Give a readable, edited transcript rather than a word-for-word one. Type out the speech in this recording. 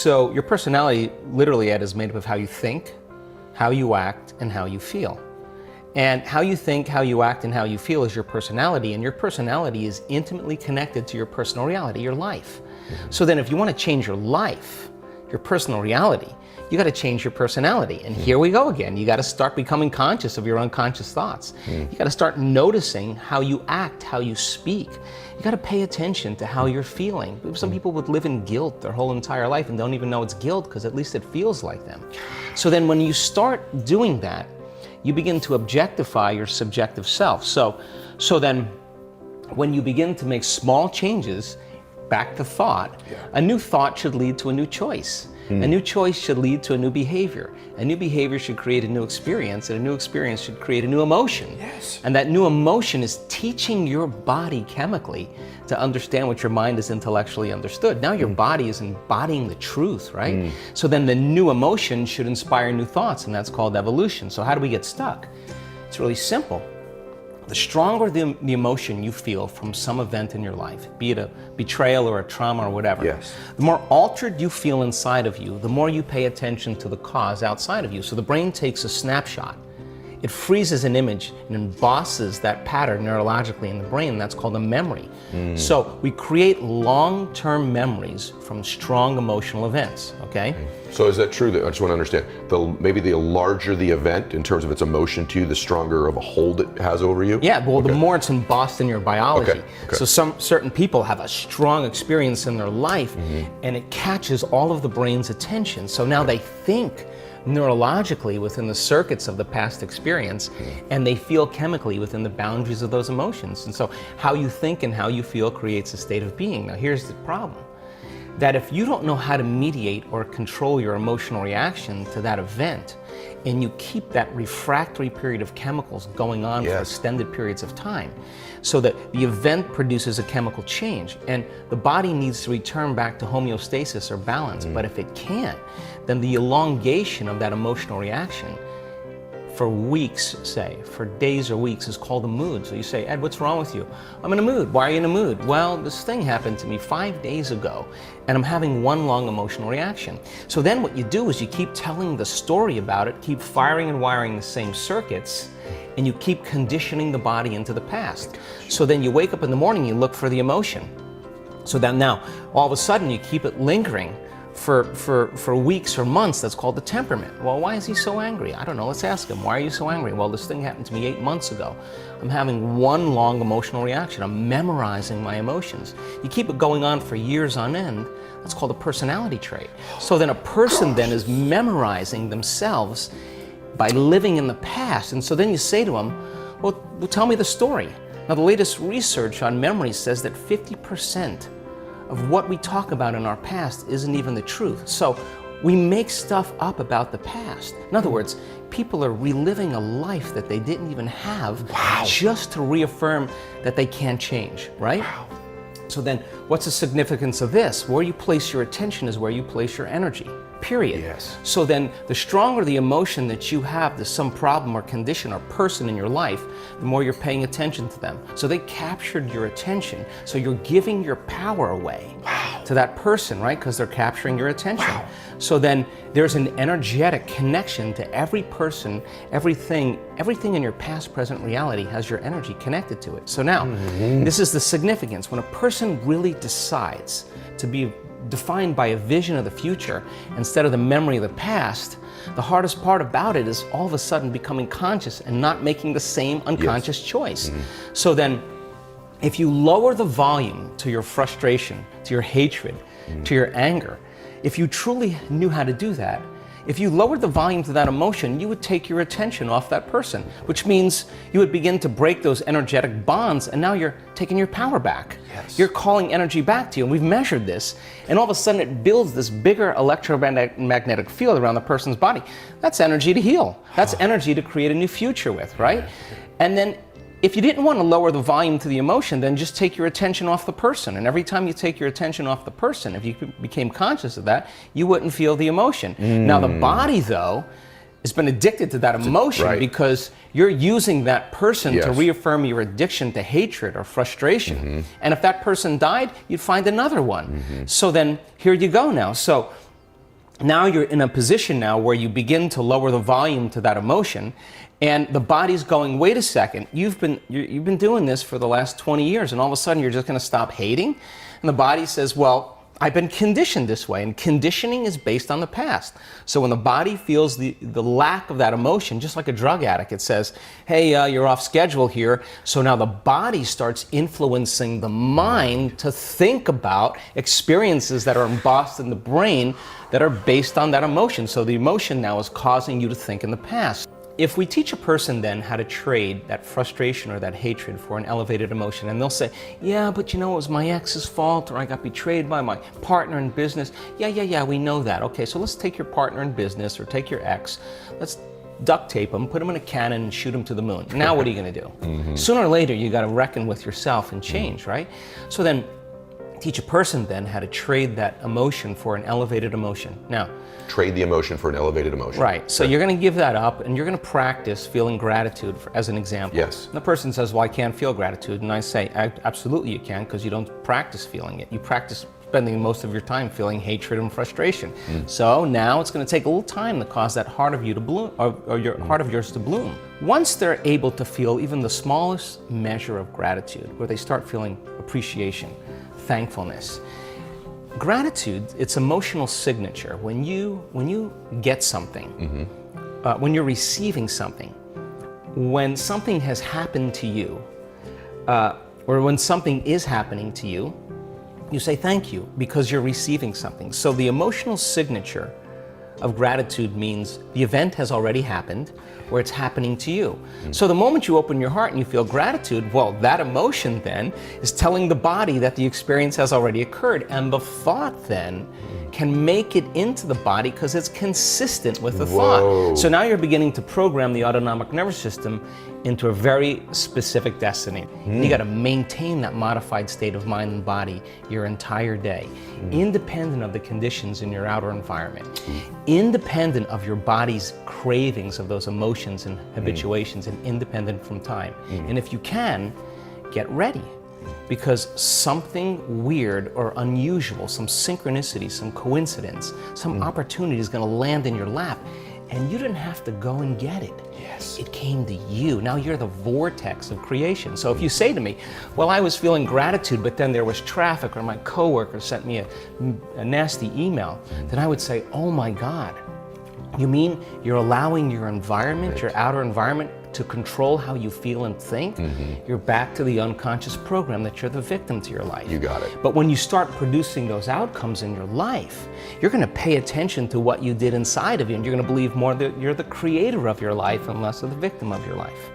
So your personality, literally, Ed, is made up of how you think, how you act, and how you feel. And how you think, how you act, and how you feel is your personality, and your personality is intimately connected to your personal reality, your life. So then if you want to change your life, your personal reality, you got to change your personality. And here we go again. You got to start becoming conscious of your unconscious thoughts. You got to start noticing how you act, how you speak. You got to pay attention to how you're feeling. Some people would live in guilt their whole entire life and don't even know it's guilt because at least it feels like them. So then when you start doing that, you begin to objectify your subjective self. So then when you begin to make small changes, back to thought, a new thought should lead to a new choice. A new choice should lead to a new behavior. A new behavior should create a new experience, and a new experience should create a new emotion. And that new emotion is teaching your body chemically to understand what your mind is intellectually understood. Now your body is embodying the truth, right? So then the new emotion should inspire new thoughts, and that's called evolution. So how do we get stuck? It's really simple. The stronger the emotion you feel from some event in your life, be it a betrayal or a trauma or whatever, the more altered you feel inside of you, the more you pay attention to the cause outside of you. So the brain takes a snapshot. It freezes an image and embosses that pattern neurologically in the brain. That's called a memory. So we create long-term memories from strong emotional events, okay? So is that true? That I just want to understand, maybe the larger the event in terms of its emotion to you, the stronger of a hold it has over you? Yeah, well, the more it's embossed in your biology. So some certain people have a strong experience in their life and it catches all of the brain's attention. So now they think neurologically within the circuits of the past experience, and they feel chemically within the boundaries of those emotions. And so how you think and how you feel creates a state of being. Now here's the problem, that if you don't know how to mediate or control your emotional reaction to that event, and you keep that refractory period of chemicals going on for extended periods of time, so that the event produces a chemical change, and the body needs to return back to homeostasis or balance. But if it can't, then the elongation of that emotional reaction for weeks, say, for days or weeks, is called a mood. So you say, Ed, what's wrong with you? I'm in a mood. Why are you in a mood? Well, this thing happened to me 5 days ago, and I'm having one long emotional reaction. So then what you do is you keep telling the story about it, keep firing and wiring the same circuits, and you keep conditioning the body into the past. So then you wake up in the morning, you look for the emotion. So then now, all of a sudden, you keep it lingering for weeks or months. That's called the temperament. Well, why is he so angry? I don't know. Let's ask him. Why are you so angry? Well, this thing happened to me 8 months ago. I'm having one long emotional reaction. I'm memorizing my emotions. You keep it going on for years on end. That's called a personality trait. So then a person then is memorizing themselves by living in the past. And so then you say to them, well, tell me the story. Now, the latest research on memory says that 50% of what we talk about in our past isn't even the truth. So we make stuff up about the past. In other words, people are reliving a life that they didn't even have just to reaffirm that they can't change, right? So then what's the significance of this? Where you place your attention is where you place your energy, period. So then the stronger the emotion that you have to some problem or condition or person in your life, the more you're paying attention to them. So they captured your attention. So you're giving your power away to that person, right? Because they're capturing your attention. So then there's an energetic connection to every person, everything in your past, present reality has your energy connected to it. So now, this is the significance. When a person really decides to be defined by a vision of the future instead of the memory of the past, the hardest part about it is all of a sudden becoming conscious and not making the same unconscious choice. So then, if you lower the volume to your frustration, to your hatred, to your anger, if you truly knew how to do that, if you lowered the volume to that emotion, you would take your attention off that person, which means you would begin to break those energetic bonds, and now you're taking your power back. You're calling energy back to you, and we've measured this, and all of a sudden it builds this bigger electromagnetic field around the person's body. That's energy to heal. That's energy to create a new future with, right? And then if you didn't want to lower the volume to the emotion, then just take your attention off the person. And every time you take your attention off the person, if you became conscious of that, you wouldn't feel the emotion. Now the body, though, has been addicted to that emotion because you're using that person to reaffirm your addiction to hatred or frustration. And if that person died, you'd find another one. So then here you go now. So now you're in a position now where you begin to lower the volume to that emotion, and the body's going, wait a second, you've been doing this for the last 20 years, and all of a sudden you're just going to stop hating? And the body says, well, I've been conditioned this way, and conditioning is based on the past. So when the body feels the lack of that emotion, just like a drug addict, it says, hey, you're off schedule here. So now the body starts influencing the mind to think about experiences that are embossed in the brain that are based on that emotion. So the emotion now is causing you to think in the past. If we teach a person then how to trade that frustration or that hatred for an elevated emotion, and they'll say, yeah, but you know, it was my ex's fault, or I got betrayed by my partner in business. Yeah, we know that. Okay, so let's take your partner in business or take your ex, let's duct tape him, put him in a cannon and shoot him to the moon. Now what are you gonna do? Sooner or later, you gotta reckon with yourself and change, right? So then, teach a person then how to trade that emotion for an elevated emotion. Now, trade the emotion for an elevated emotion. Right. So you're going to give that up, and you're going to practice feeling gratitude, as an example. Yes. And the person says, well, I can't feel gratitude. And I say, absolutely you can, because you don't practice feeling it. You practice spending most of your time feeling hatred and frustration. So now it's going to take a little time to cause that heart of you to bloom, or your heart of yours to bloom. Once they're able to feel even the smallest measure of gratitude, where they start feeling appreciation, thankfulness. Gratitude, it's emotional signature. When you get something, when you're receiving something, when something has happened to you, or when something is happening to you, you say thank you because you're receiving something. So the emotional signature of gratitude means the event has already happened, where it's happening to you. So the moment you open your heart and you feel gratitude, well, that emotion then is telling the body that the experience has already occurred, and the thought then can make it into the body because it's consistent with the thought. So now you're beginning to program the autonomic nervous system into a very specific destiny. You got to maintain that modified state of mind and body your entire day, independent of the conditions in your outer environment, independent of your body's cravings of those emotions and habituations, and independent from time. And if you can, get ready, because something weird or unusual, some synchronicity, some coincidence, some opportunity is going to land in your lap, and you didn't have to go and get it. Yes. It came to you. Now you're the vortex of creation. So if you say to me, well, I was feeling gratitude, but then there was traffic, or my coworker sent me a nasty email, then I would say, oh my God, you mean you're allowing your environment, your outer environment, to control how you feel and think? You're back to the unconscious program that you're the victim to your life. You got it. But when you start producing those outcomes in your life, you're going to pay attention to what you did inside of you, and you're going to believe more that you're the creator of your life and less of the victim of your life.